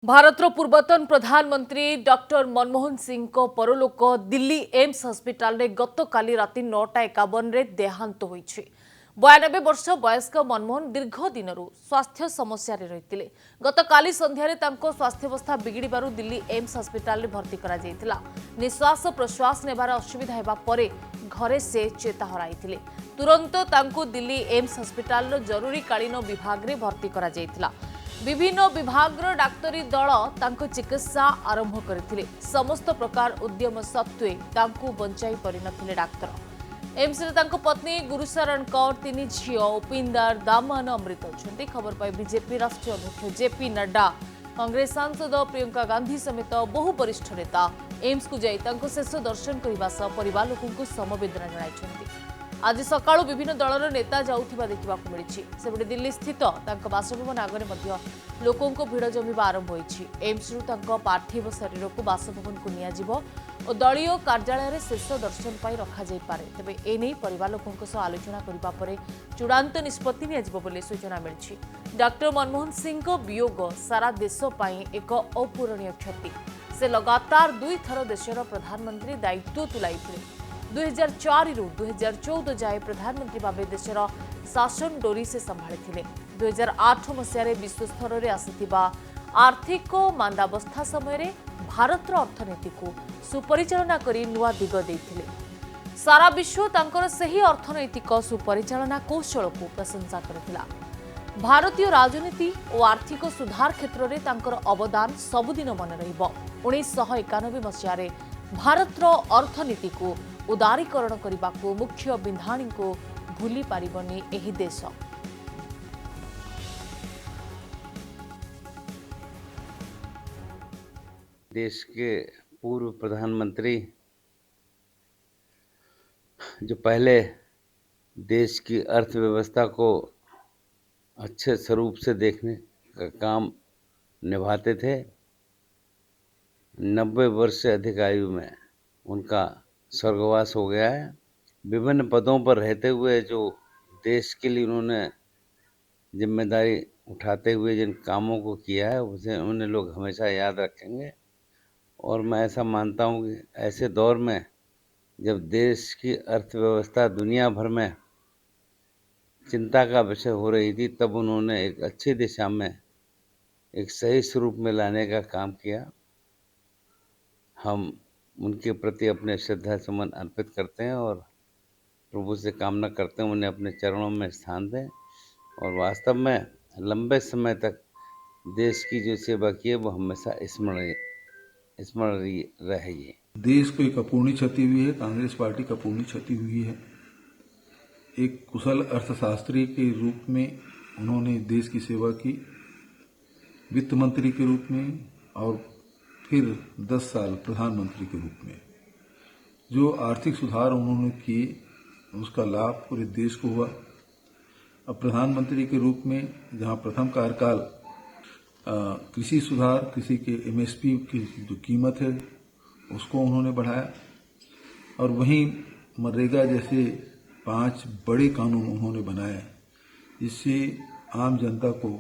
भारतर पूर्वतन प्रधानमंत्री डॉक्टर मनमोहन सिंह को परलोक दिल्ली एम्स हस्पिटाल रे गतकाली राति 9:51 रे देहांत होईछि। 92 वर्ष वयस्क मनमोहन दीर्घ दिन स्वास्थ्य समस्या रही। गतकाली संध्यारे तांको स्वास्थ्यावस्था बिगिड़बारु दिल्ली एम्स हस्पिटाल रे भर्ती करा जायतिला। निश्वास प्रश्वास नेबार असुविधा हेबा परे घरे से चेता हराइथिले। तुरंत तांको दिल्ली एम्स हस्पिटाल रो जरूरीकालीन विभाग रे भर्ती करा जायतिला। विभिन्न विभाग डाक्तरी दल तांको चिकित्सा आरंभ करथिले। समस्त प्रकार उद्यम सत्वे तांको बंचाई परिनथिले डाक्तर। एम्स रे तांको पत्नी गुरुशरण कौर, 3 झियो उपिंदर, दामन, अमृत अछंती। खबर पाई बीजेपी राष्ट्रीय अध्यक्ष जेपी नड्डा, कांग्रेस सांसद प्रियंका गांधी समेत बहु वरिष्ठ नेता एम्स को जाई तांको शेष दर्शन करने सह परिवार लोकंकु समवेदना जणाइछंती। आज सकाळु विभिन्न दलर नेता जाउथिबा देखिबाकु मिलिछि। सेबडे दिल्ली स्थित तांको बासभवन आगरे मध्य लोकंको भिड़ जमिबा आरंभ होईछि। एम्स रु तांको पार्थिव शरीर को बासभवन को निया जिवो और दलीय कार्यालय रे शेष दर्शन पाई रखा जाई पारे। तबे एनै परिवार लोकंको सह आलोचना करिबा परे चूड़ांत निष्पत्ति निया जिवो बोली सूचना मिलिछि। डॉक्टर मनमोहन सिंह को वियोग सारा देश पाई एक अपूरणीय क्षति। से लगातार 2 थर देशर प्रधानमंत्री दायित्व तुलाइथिले। 2004 रु 2014 जाए प्रधानमंत्री भाव देशर शासन डोरी से संभाली। 2008 मसीह विश्व स्तर में आसीथिबा आर्थिक मांदावस्था समय भारतर अर्थनीति को सुपरिचालना करी नुआ दिग देथिले। सारा विश्व तांकर सही अर्थनैतिक सुपरिचालना कौशल को प्रशंसा करथिला। भारतीय राजनीति और आर्थिक सुधार क्षेत्र में तांकर अवदान सबुदिन मन रहिबो। 1991 मसीह भारतर अर्थनीति को उदारीकरण करने को मुख्य बिंधाणी को भूली पारिबनी एही देश। देश के पूर्व प्रधानमंत्री जो पहले देश की अर्थव्यवस्था को अच्छे स्वरूप से देखने का काम निभाते थे। 90 वर्ष से अधिक आयु में उनका स्वर्गवास हो गया है। विभिन्न पदों पर रहते हुए जो देश के लिए उन्होंने जिम्मेदारी उठाते हुए जिन कामों को किया है उसे उन्हें लोग हमेशा याद रखेंगे। और मैं ऐसा मानता हूँ कि ऐसे दौर में जब देश की अर्थव्यवस्था दुनिया भर में चिंता का विषय हो रही थी, तब उन्होंने एक अच्छी दिशा में एक सही स्वरूप में लाने का काम किया। हम उनके प्रति अपने श्रद्धा सुमन अर्पित करते हैं और प्रभु से कामना करते हैं उन्हें अपने चरणों में स्थान दें और वास्तव में लंबे समय तक देश की जो सेवा की है वो हमेशा स्मरणीय रहेगी। देश को एक अपूर्णी क्षति हुई है, कांग्रेस पार्टी को अपूर्णी क्षति हुई है। एक कुशल अर्थशास्त्री के रूप में उन्होंने देश की सेवा की, वित्त मंत्री के रूप में और फिर 10 साल प्रधानमंत्री के रूप में। जो आर्थिक सुधार उन्होंने किए उसका लाभ पूरे देश को हुआ। अब प्रधानमंत्री के रूप में जहां प्रथम कार्यकाल कृषि सुधार, कृषि के एमएसपी की जो कीमत है उसको उन्होंने बढ़ाया और वहीं मनरेगा जैसे 5 बड़े कानून उन्होंने बनाए जिससे आम जनता को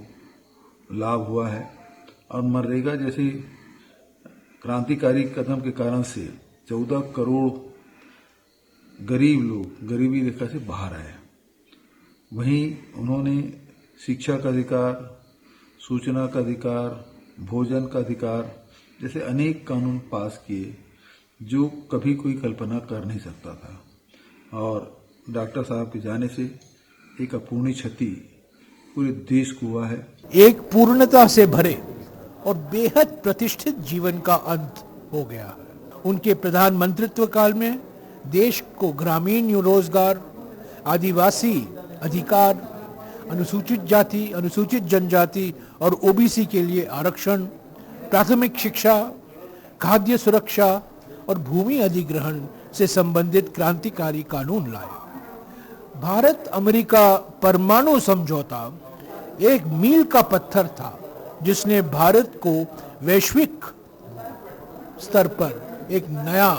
लाभ हुआ है। और मनरेगा जैसे क्रांतिकारी कदम के कारण से 14 करोड़ गरीब लोग गरीबी रेखा से बाहर आए। वहीं उन्होंने शिक्षा का अधिकार, सूचना का अधिकार, भोजन का अधिकार जैसे अनेक कानून पास किए जो कभी कोई कल्पना कर नहीं सकता था। और डॉक्टर साहब के जाने से एक अपूर्णी क्षति पूरे देश को हुआ है। एक पूर्णता से भरे और बेहद प्रतिष्ठित जीवन का अंत हो गया है। उनके प्रधानमंत्रित्व काल में देश को ग्रामीण रोजगार, आदिवासी अधिकार, अनुसूचित जाति, अनुसूचित जनजाति और ओबीसी के लिए आरक्षण, प्राथमिक शिक्षा, खाद्य सुरक्षा और भूमि अधिग्रहण से संबंधित क्रांतिकारी कानून लाए। भारत अमेरिका परमाणु समझौता एक मील का पत्थर था जिसने भारत को वैश्विक स्तर पर एक नया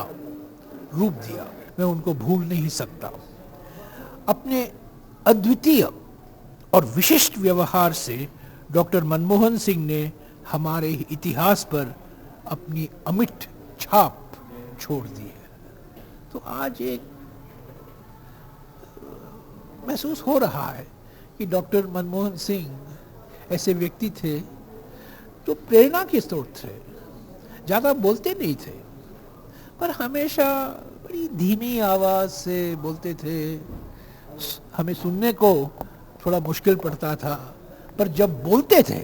रूप दिया। मैं उनको भूल नहीं सकता। अपने अद्वितीय और विशिष्ट व्यवहार से डॉक्टर मनमोहन सिंह ने हमारे इतिहास पर अपनी अमिट छाप छोड़ दी है। तो आज एक महसूस हो रहा है कि डॉक्टर मनमोहन सिंह ऐसे व्यक्ति थे जो प्रेरणा के स्रोत थे। ज़्यादा बोलते नहीं थे, पर हमेशा बड़ी धीमी आवाज़ से बोलते थे। हमें सुनने को थोड़ा मुश्किल पड़ता था, पर जब बोलते थे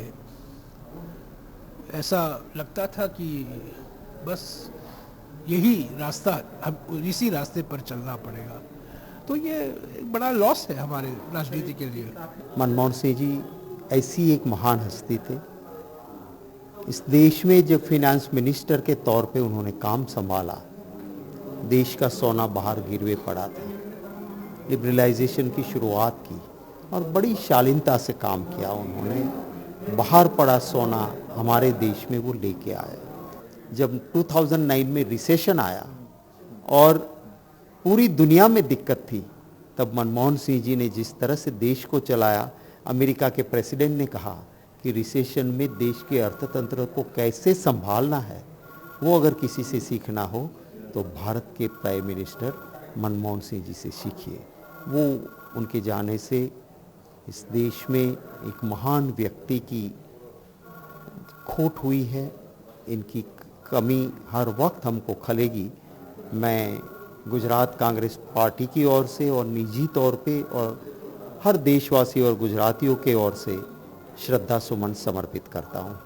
ऐसा लगता था कि बस यही रास्ता, हम इसी रास्ते पर चलना पड़ेगा। तो ये एक बड़ा लॉस है हमारे राजनीति के लिए। मनमोहन सिंह जी ऐसी एक महान हस्ती थे। इस देश में जब फिनेंस मिनिस्टर के तौर पे उन्होंने काम संभाला, देश का सोना बाहर गिरवे पड़ा था। लिबरलाइजेशन की शुरुआत की और बड़ी शालीनता से काम किया उन्होंने। बाहर पड़ा सोना हमारे देश में वो लेके आए। जब 2009 में रिसेशन आया और पूरी दुनिया में दिक्कत थी, तब मनमोहन सिंह जी ने जिस तरह से देश को चलाया, अमेरिका के प्रेसिडेंट ने कहा कि रिसेशन में देश के अर्थतंत्र को कैसे संभालना है, वो अगर किसी से सीखना हो तो भारत के प्राइम मिनिस्टर मनमोहन सिंह जी से सीखिए। वो उनके जाने से इस देश में एक महान व्यक्ति की खोट हुई है। इनकी कमी हर वक्त हमको खलेगी। मैं गुजरात कांग्रेस पार्टी की ओर से और निजी तौर पे और हर देशवासी और गुजरातियों के ओर से श्रद्धा सुमन समर्पित करता हूँ।